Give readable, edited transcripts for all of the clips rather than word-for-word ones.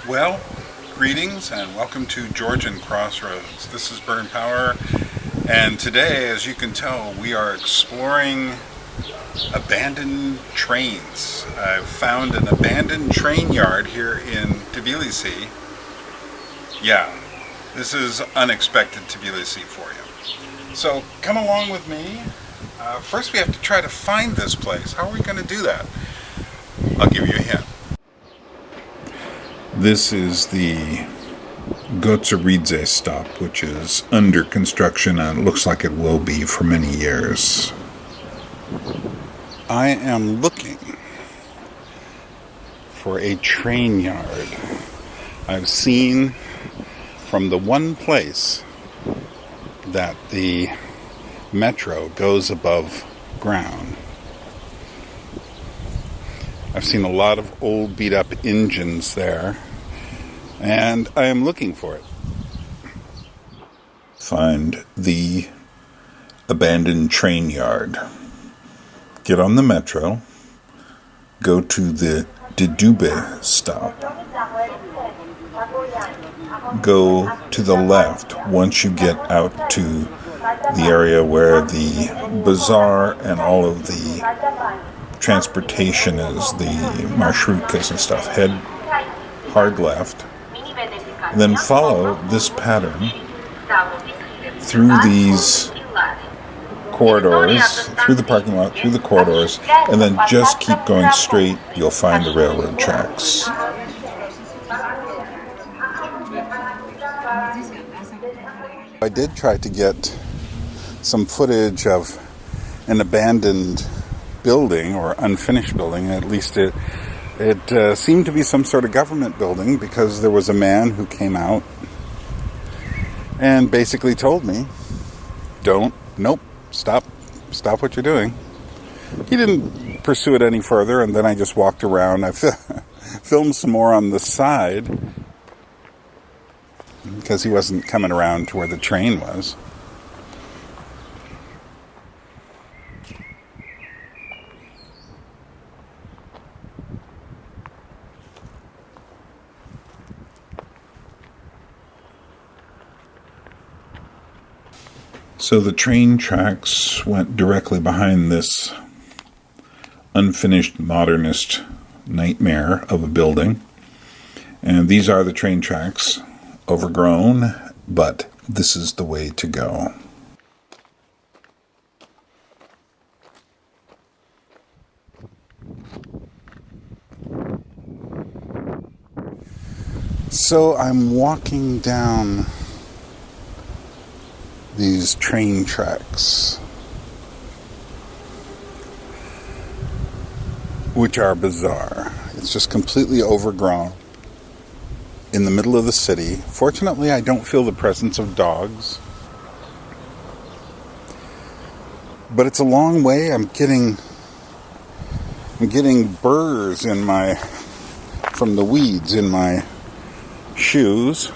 Well, greetings and welcome to Georgian Crossroads. This is Byrne Power, and today, as you can tell, we are exploring abandoned trains. I've found an abandoned train yard here in Tbilisi. Yeah, this is unexpected Tbilisi for you. So come along with me. First we have to try to find this place. How are we going to do that? I'll give you a hint. This is the Crossroads stop, which is under construction and it looks like it will be for many years. I am looking for a train yard. I've seen from the one place that the metro goes above ground. I've seen a lot of old beat up engines there, and I am looking for it. Find the abandoned train yard. Get on the metro, go to the Didube stop. Go to the left once you get out to the area where the bazaar and all of the transportation is, the marshrutas and stuff. Head hard left, then follow this pattern through these corridors, through the parking lot, through the corridors, and then just keep going straight. You'll find the railroad tracks. I did try to get some footage of an abandoned building or unfinished building. At least it seemed to be some sort of government building, because there was a man who came out and basically told me, stop what you're doing. He didn't pursue it any further, and then I just walked around. I filmed some more on the side because he wasn't coming around to where the train was. So the train tracks went directly behind this unfinished modernist nightmare of a building. And these are the train tracks, overgrown, but this is the way to go. So I'm walking down these train tracks, which are bizarre. It's just completely overgrown in the middle of the city. Fortunately, I don't feel the presence of dogs, but it's a long way. I'm getting burrs from the weeds in my shoes.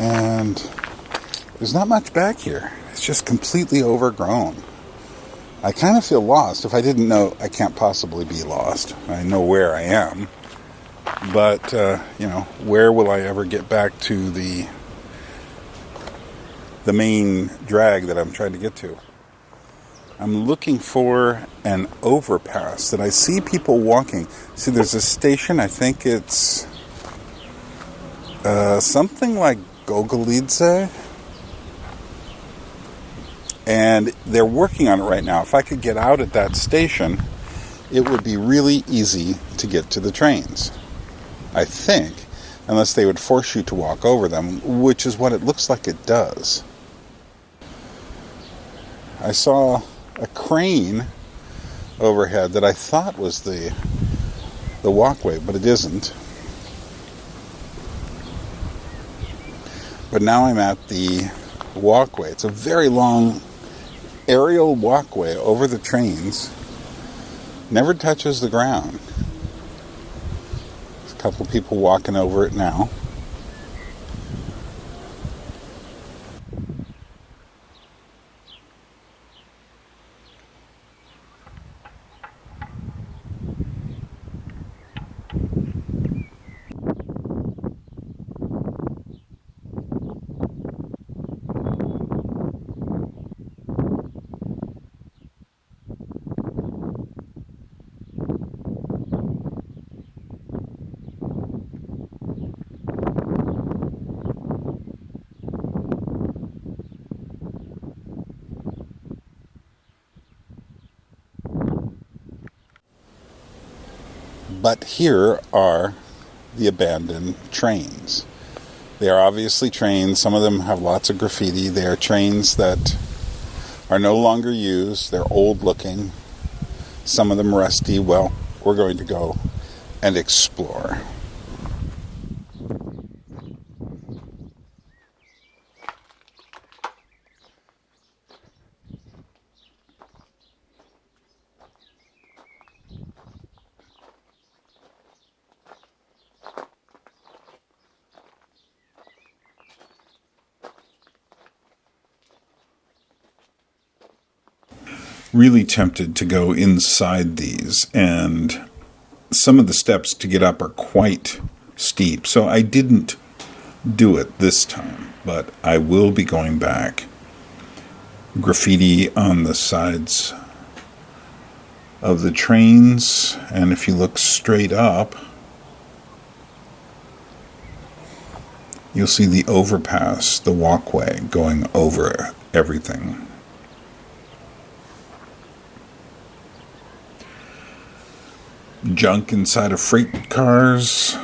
And there's not much back here. It's just completely overgrown. I kind of feel lost. If I didn't know, I can't possibly be lost. I know where I am. But, where will I ever get back to the main drag that I'm trying to get to? I'm looking for an overpass that I see people walking. See, there's a station. I think it's something like Gogolidze, and they're working on it right now. If I could get out at that station, it would be really easy to get to the trains, I think, unless they would force you to walk over them, which is what it looks like it does. I saw a crane overhead that I thought was the walkway, but it isn't. But now I'm at the walkway. It's a very long aerial walkway over the trains. Never touches the ground. There's a couple people walking over it now. But here are the abandoned trains. They are obviously trains. Some of them have lots of graffiti. They are trains that are no longer used. They're old looking. Some of them rusty. Well, we're going to go and explore. Really tempted to go inside these, and some of the steps to get up are quite steep, so I didn't do it this time, but I will be going back. Graffiti on the sides of the trains, and if you look straight up, you'll see the overpass, the walkway going over everything. Junk inside of freight cars.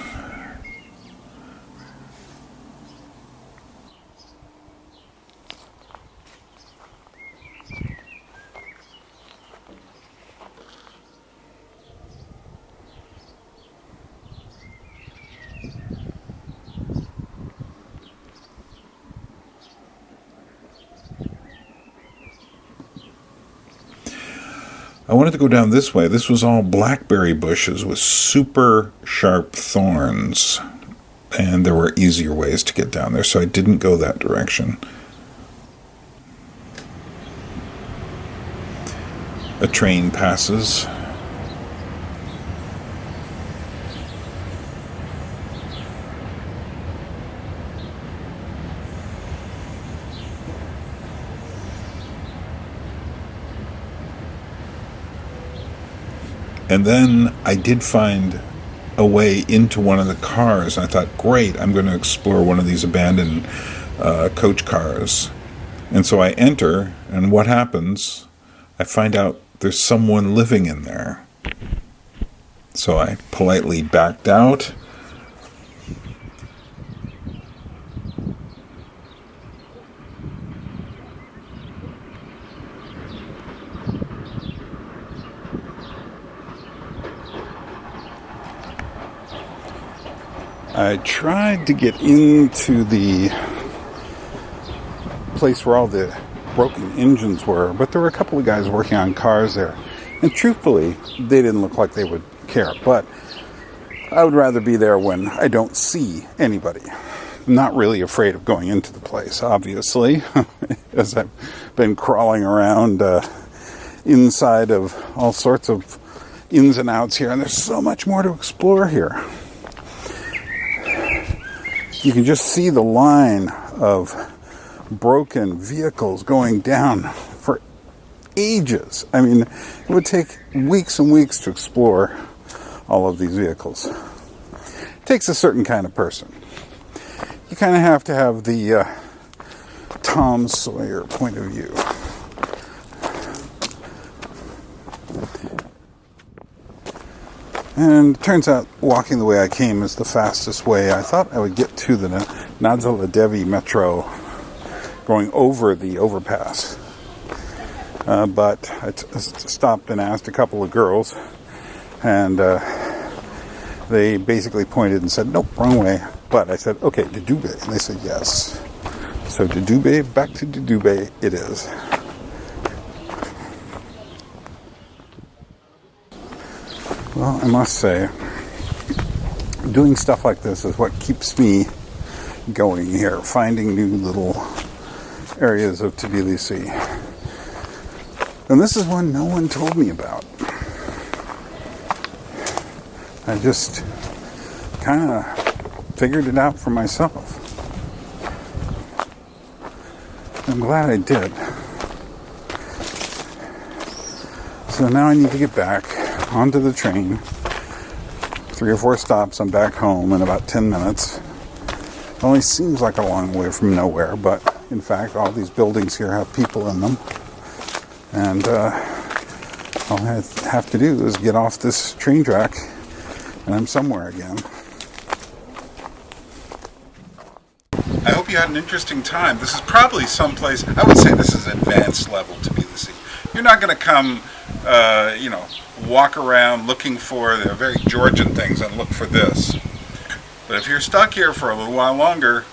I wanted to go down this way. This was all blackberry bushes with super sharp thorns, and there were easier ways to get down there, so I didn't go that direction. A train passes. And then I did find a way into one of the cars. And I thought, great, I'm going to explore one of these abandoned coach cars. And so I enter, and what happens? I find out there's someone living in there. So I politely backed out. I tried to get into the place where all the broken engines were, but there were a couple of guys working on cars there. And truthfully, they didn't look like they would care. But I would rather be there when I don't see anybody. I'm not really afraid of going into the place, obviously, as I've been crawling around inside of all sorts of ins and outs here. And there's so much more to explore here. You can just see the line of broken vehicles going down for ages. I mean, it would take weeks and weeks to explore all of these vehicles. It takes a certain kind of person. You kind of have to have the Tom Sawyer point of view. And it turns out walking the way I came is the fastest way. I thought I would get to the Nazala Devi metro going over the overpass. But I stopped and asked a couple of girls, and they basically pointed and said, nope, wrong way. But I said, okay, Didube. And they said, yes. So Didube, back to Didube it is. Well, I must say, doing stuff like this is what keeps me going here, finding new little areas of Tbilisi. And this is one no one told me about. I just kind of figured it out for myself. I'm glad I did. So now I need to get back onto the train. 3 or 4 stops, I'm back home in about 10 minutes. It only seems like a long way from nowhere, but in fact, all these buildings here have people in them. And all I have to do is get off this train track And I'm somewhere again. I hope you had an interesting time. This is probably someplace, I would say this is advanced level Tbilisi. You're not going to come, walk around looking for the very Georgian things and look for this. But if you're stuck here for a little while longer,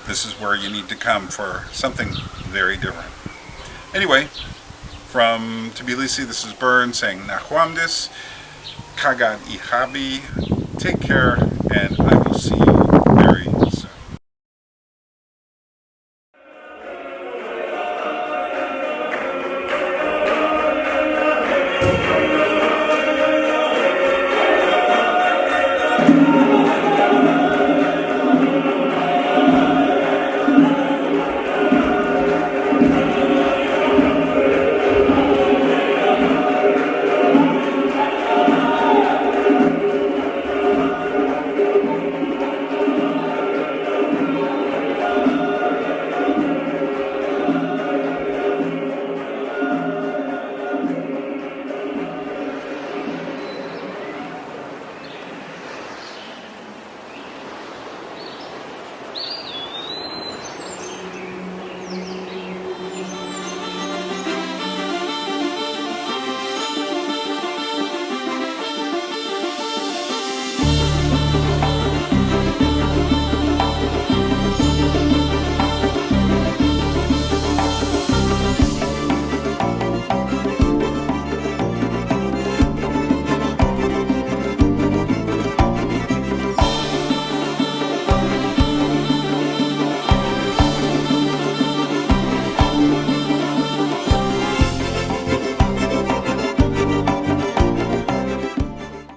this is where you need to come for something very different. Anyway, from Tbilisi, this is Byrne saying Nachwamdis, Kagad Ihabi, take care, and I will see you